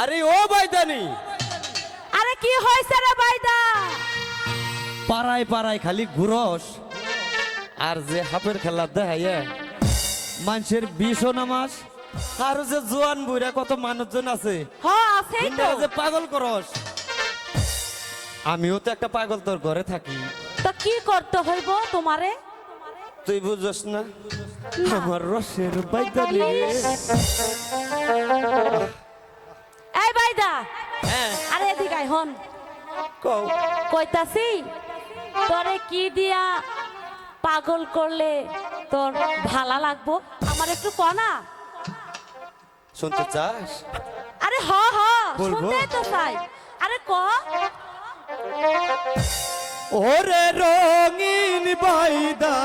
আরে ও বাইদানি, আরে কি হয়েছে রে বাইদা? পাড়ায় পাড়ায় খালি ঘুরস আর যে হাফের খেলা দেখাইয়া মানুষের 20 নামাজ আর যে জোয়ান বুড়া কত মানুষজন আছে হ আছেই তো। যে পাগল করস। আমিও তো একটা পাগল তোর ঘরে থাকি। তো কি করতে হইব তোমারে? তুই বুঝছ না আমার রসের বাইদানি রে। এই বাইদা, হ্যাঁ আরে এদিকে আয় হন। কও। কইতাছি তোরে কি দিয়া পাগল করলে তোর ভালো লাগবো আমার একটু ক না। শুনতে চাস? আরে হ হ, বলবো? শুনতেই তো চাই। আরে ক। ওরে রঙিন বাইদা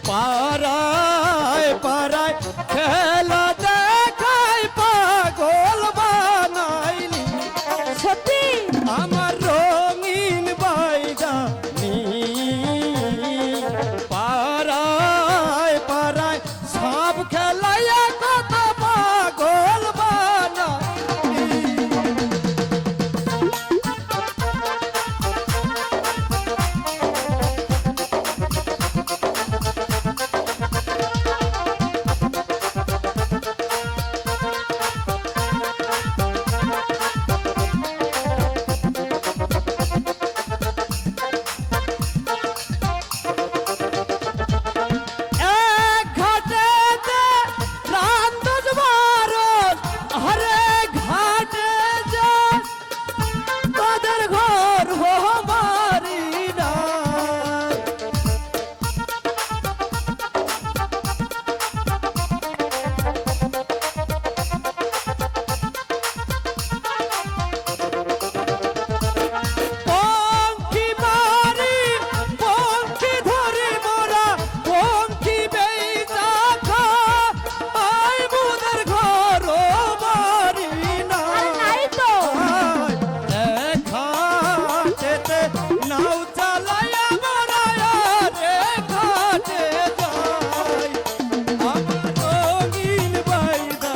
পাড়ায় পাড়ায় খেলা দেখায় পাগল বানাইলি সত্যি আমার রঙিন বাইদা পাড়ায় পাড়ায় সব খেলাইয়া কত পাগল বানাইলি। এক ঘাটেতে রান্দজ মারত, আরে ঘাটে যে তাদের ঘর হো বাড়ি নাই। পঙ্খী মারি পঙ্খী ধরি মোরা পঙ্খী বেইতা খাই মোদের ঘর বাড়ি আরে নাই। নাই তো। ঘাটেতে নাও চালাইয়া মোরা রে ঘাটে যাই আমার রঙিন বাইদা।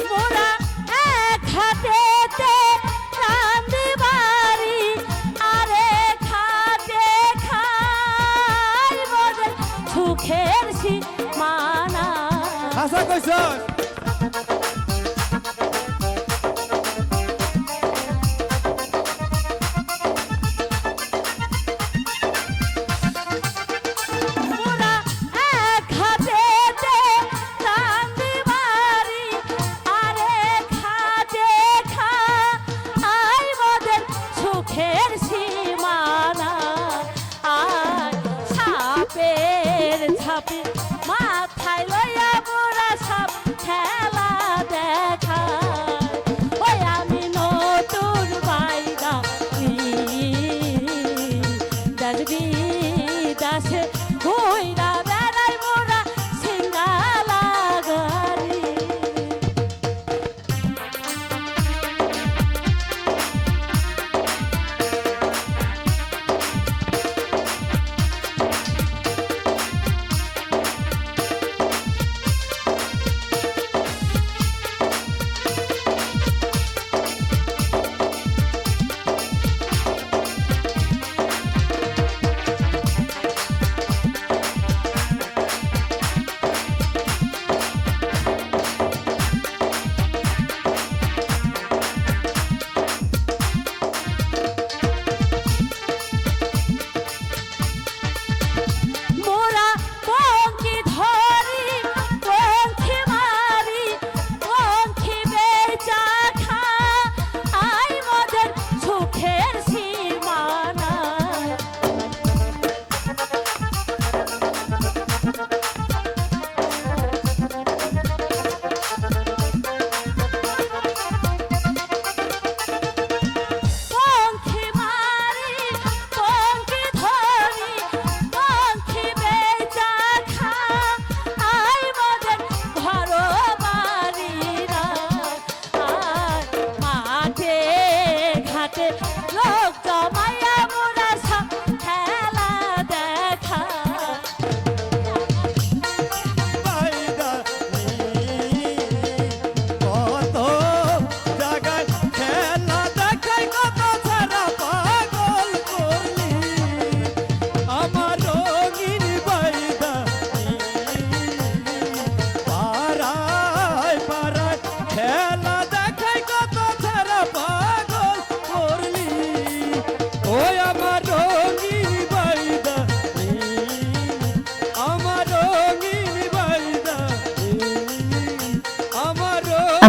মোরা এক হাতেতে রাঁধি বাড়ি, আরে খাতে খাই মোদের সুখের সীমানা। আশা কইছস মোরা এক হাতেতে রাঁধি বাড়ি, আরে খাতে খাই মোদের সুখের সীমানা। আর সাপের ঝাঁপি মাথায় লইয়া মোরা সাপ খেলা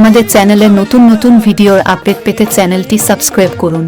আমাদের চ্যানেলের নতুন নতুন ভিডিওর আপডেট পেতে চ্যানেলটি সাবস্ক্রাইব করুন।